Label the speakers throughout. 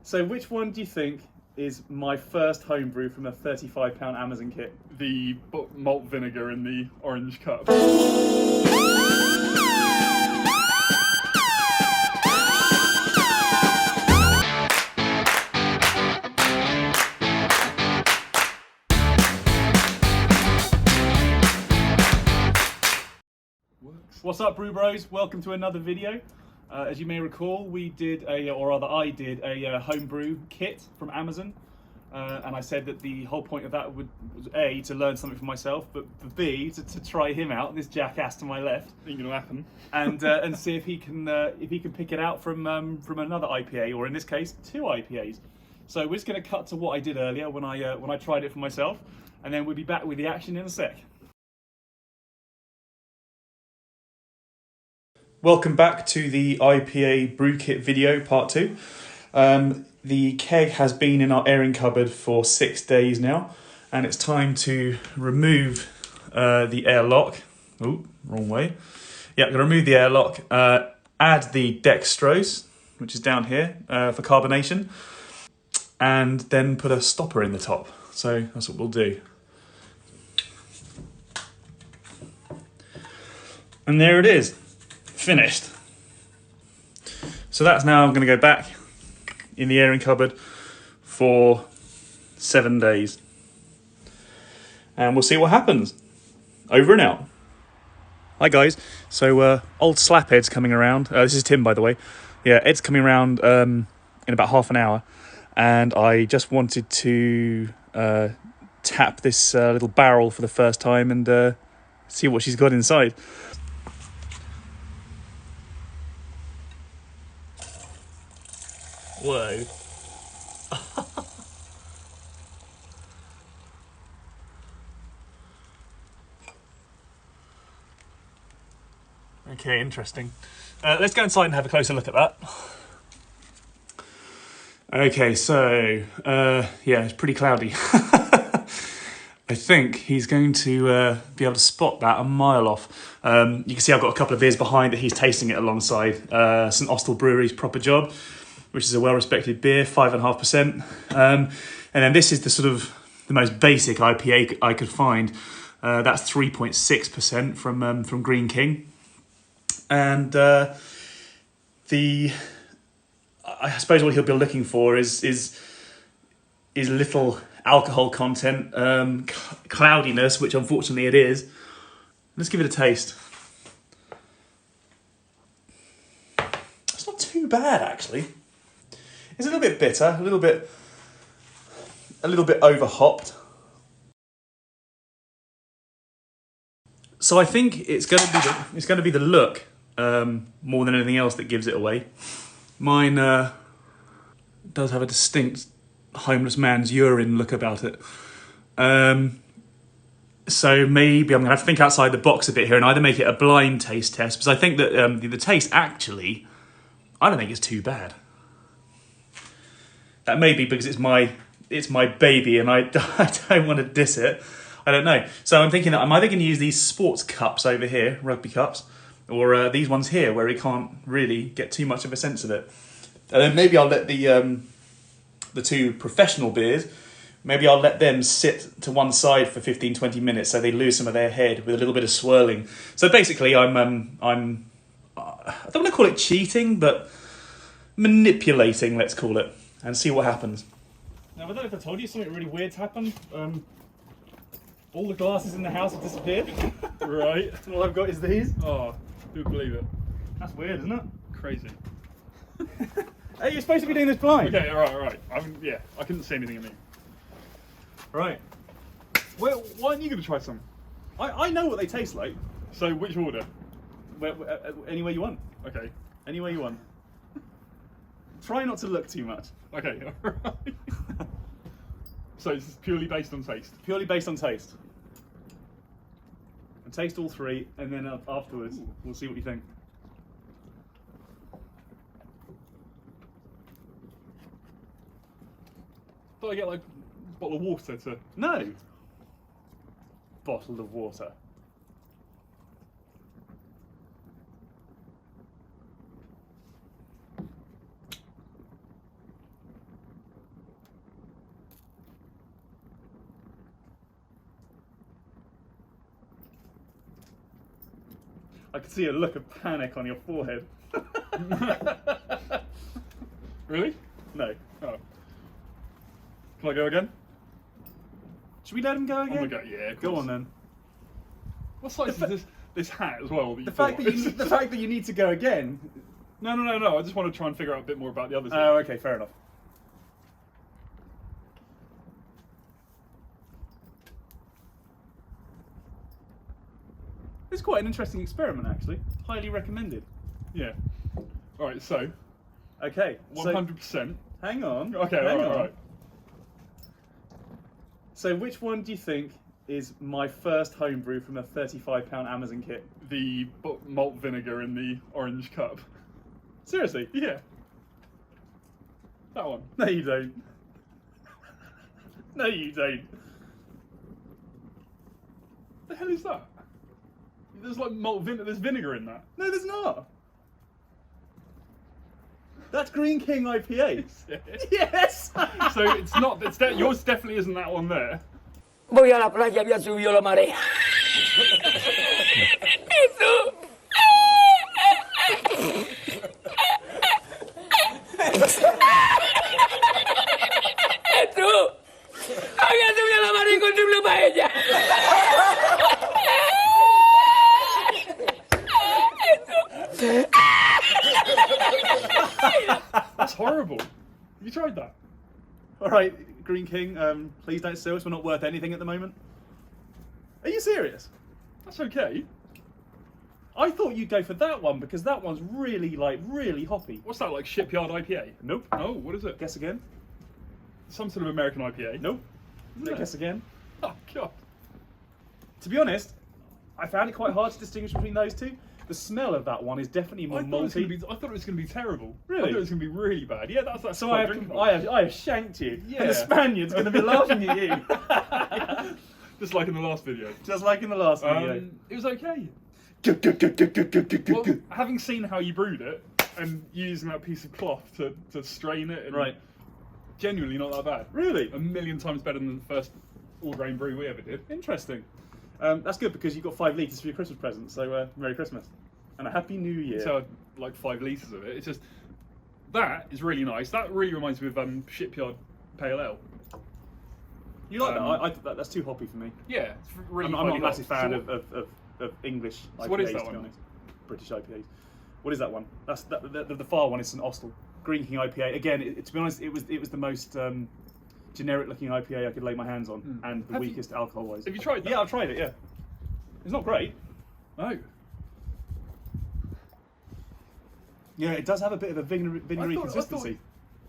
Speaker 1: So which one do you think is my first homebrew from a £35 Amazon kit?
Speaker 2: The malt vinegar in the orange cup.
Speaker 1: What's up, Brew Bros? Welcome to another video. As you may recall, we did I did a homebrew kit from Amazon, and I said that the whole point of that was A, to learn something for myself, but for B, to try him out, this jackass to my left,
Speaker 2: Ain't gonna happen,
Speaker 1: and see if he can pick it out from another IPA, or in this case, two IPAs. So we're just going to cut to what I did earlier when I tried it for myself, and then we'll be back with the action in a sec. Welcome back to the IPA Brew Kit video, part 2. The keg has been in our airing cupboard for 6 days now, and it's time to remove the airlock. Oh, wrong way. Yeah, I'm going to remove the airlock, add the dextrose, which is down here, for carbonation, and then put a stopper in the top. So that's what we'll do. And there it is. Finished. So that's now going to go back in the airing cupboard for 7 days, and we'll see what happens. Over and out. Hi guys. So old Slaphead's coming around. This is Tim, by the way. Yeah, Ed's coming around in about half an hour, and I just wanted to tap this little barrel for the first time and see what she's got inside. Whoa. Okay, interesting. Let's go inside and have a closer look at that. Okay, so, yeah, it's pretty cloudy. I think he's going to be able to spot that a mile off. You can see I've got a couple of beers behind that he's tasting it alongside. St Austell Brewery's Proper Job, which is a well-respected beer, 5.5%. And then this is the most basic IPA I could find. That's 3.6% from Green King. And I suppose what he'll be looking for is little alcohol content, cloudiness, which unfortunately it is. Let's give it a taste. It's not too bad, actually. It's a little bit bitter, a little bit over hopped. So I think it's going to be the look more than anything else that gives it away. Mine does have a distinct homeless man's urine look about it. So maybe I'm going to have to think outside the box a bit here and either make it a blind taste test, because I think that the taste actually, I don't think it's too bad. That may be because it's my baby and I don't want to diss it. I don't know. So I'm thinking that I'm either going to use these sports cups over here, rugby cups, or these ones here where he can't really get too much of a sense of it. And then maybe I'll let the two professional beers, maybe I'll let them sit to one side for 15-20 minutes so they lose some of their head with a little bit of swirling. So basically I don't want to call it cheating, but manipulating, let's call it, and see what happens. Now, I don't know if I told you, something really weird's happened. All the glasses in the house have disappeared.
Speaker 2: Right.
Speaker 1: And all I've got is these.
Speaker 2: Oh, who'd believe it?
Speaker 1: That's weird, isn't it?
Speaker 2: Crazy.
Speaker 1: Hey, you're supposed to be doing this blind.
Speaker 2: Okay, alright. Yeah, I couldn't see anything in me.
Speaker 1: Right.
Speaker 2: Well, why aren't you going to try some?
Speaker 1: I know what they taste like.
Speaker 2: So, which order?
Speaker 1: Any way you want.
Speaker 2: Okay.
Speaker 1: Any way you want. Try not to look too much.
Speaker 2: Okay, alright. So it's purely based on taste?
Speaker 1: Purely based on taste. And taste all three, and then afterwards, we'll see what you think.
Speaker 2: Thought I get like a bottle of water to...
Speaker 1: No. Bottle of water. I could see a look of panic on your forehead.
Speaker 2: Really?
Speaker 1: No.
Speaker 2: Oh. Can I go again?
Speaker 1: Should we let him go again?
Speaker 2: Oh my god, yeah. Of
Speaker 1: Go
Speaker 2: course.
Speaker 1: on then.
Speaker 2: What size is this hat as well? That
Speaker 1: The fact that you need to go again.
Speaker 2: No. I just want to try and figure out a bit more about the others.
Speaker 1: Oh, okay, fair enough. It's quite an interesting experiment, actually. Highly recommended.
Speaker 2: Yeah. All right. So.
Speaker 1: Okay.
Speaker 2: 100%.
Speaker 1: Hang on.
Speaker 2: Okay.
Speaker 1: Hang
Speaker 2: All
Speaker 1: on.
Speaker 2: right.
Speaker 1: So, which one do you think is my first homebrew from a £35 Amazon kit?
Speaker 2: The malt vinegar in the orange cup.
Speaker 1: Seriously?
Speaker 2: Yeah. That one.
Speaker 1: No, you don't. No, you don't.
Speaker 2: The hell is that? There's like there's vinegar in that.
Speaker 1: No, there's not. That's Green King IPAs. Yes.
Speaker 2: So it's not. Yours definitely isn't that one there.
Speaker 3: Voy a la playa, había subido la marea. Eso. Eso. Había subido la marea y encontré una paella.
Speaker 2: That's horrible. Have you tried that?
Speaker 1: All right, Green King. Please don't sue us. We're not worth anything at the moment. Are you serious?
Speaker 2: That's okay.
Speaker 1: I thought you'd go for that one because that one's really hoppy.
Speaker 2: What's that, like Shipyard IPA?
Speaker 1: Nope.
Speaker 2: Oh, what is it?
Speaker 1: Guess again.
Speaker 2: Some sort of American IPA?
Speaker 1: Nope.
Speaker 2: Isn't it?
Speaker 1: Guess again.
Speaker 2: Oh, God.
Speaker 1: To be honest, I found it quite hard to distinguish between those two. The smell of that one is definitely more
Speaker 2: I thought
Speaker 1: malty.
Speaker 2: it was going to be terrible.
Speaker 1: Really?
Speaker 2: I thought it was going to be really bad. Yeah, that's
Speaker 1: So
Speaker 2: quite
Speaker 1: I
Speaker 2: drinkable.
Speaker 1: have shanked you.
Speaker 2: Yeah.
Speaker 1: And the Spaniard's going to be laughing at you.
Speaker 2: Just like in the last video.
Speaker 1: Just like in the last video.
Speaker 2: It was okay. Well, having seen how you brewed it and using that piece of cloth to strain it, and
Speaker 1: Right.
Speaker 2: genuinely not that bad.
Speaker 1: Really?
Speaker 2: A million times better than the first all-grain brew we ever did.
Speaker 1: Interesting. That's good because you've got 5 litres for your Christmas present, so Merry Christmas. And a Happy New Year.
Speaker 2: So like 5 litres of it. It's just, that is really nice. That really reminds me of Shipyard Pale Ale.
Speaker 1: You like that? That's too hoppy for me.
Speaker 2: Yeah, it's really
Speaker 1: I'm not a
Speaker 2: highly
Speaker 1: massive
Speaker 2: hopped.
Speaker 1: fan
Speaker 2: So
Speaker 1: of English IPAs,
Speaker 2: So what is that
Speaker 1: to be
Speaker 2: one?
Speaker 1: honest. British IPAs. What is that one? That's the far one is St Austell. Green King IPA. Again, to be honest, it was the most generic looking IPA I could lay my hands on, and the weakest alcohol wise.
Speaker 2: Have you tried that?
Speaker 1: Yeah, I've tried it. Yeah, it's not great.
Speaker 2: No.
Speaker 1: Yeah, it does have a bit of a vinegary consistency.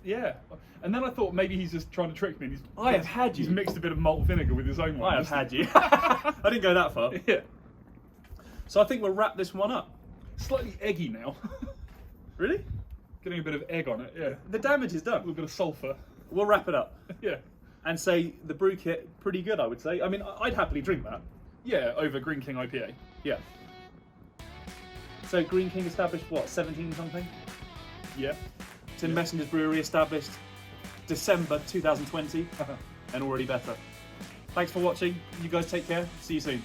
Speaker 2: Yeah. And then I thought maybe he's just trying to trick me. And
Speaker 1: I have had
Speaker 2: He's
Speaker 1: you.
Speaker 2: mixed a bit of malt vinegar with his own one.
Speaker 1: I have had you. I didn't go that far.
Speaker 2: Yeah.
Speaker 1: So I think we'll wrap this one up.
Speaker 2: Slightly eggy now.
Speaker 1: Really?
Speaker 2: Getting a bit of egg on it, yeah.
Speaker 1: The damage is
Speaker 2: A little
Speaker 1: done.
Speaker 2: bit of sulphur.
Speaker 1: We'll wrap it up
Speaker 2: Yeah.
Speaker 1: and say the brew kit pretty good. I would say. I mean, I'd happily drink that.
Speaker 2: Yeah, over Green King IPA.
Speaker 1: Yeah. So Green King established what, 17 something?
Speaker 2: Yeah.
Speaker 1: Tin Messenger's Brewery established December 2020 and already better. Thanks for watching. You guys take care. See you soon.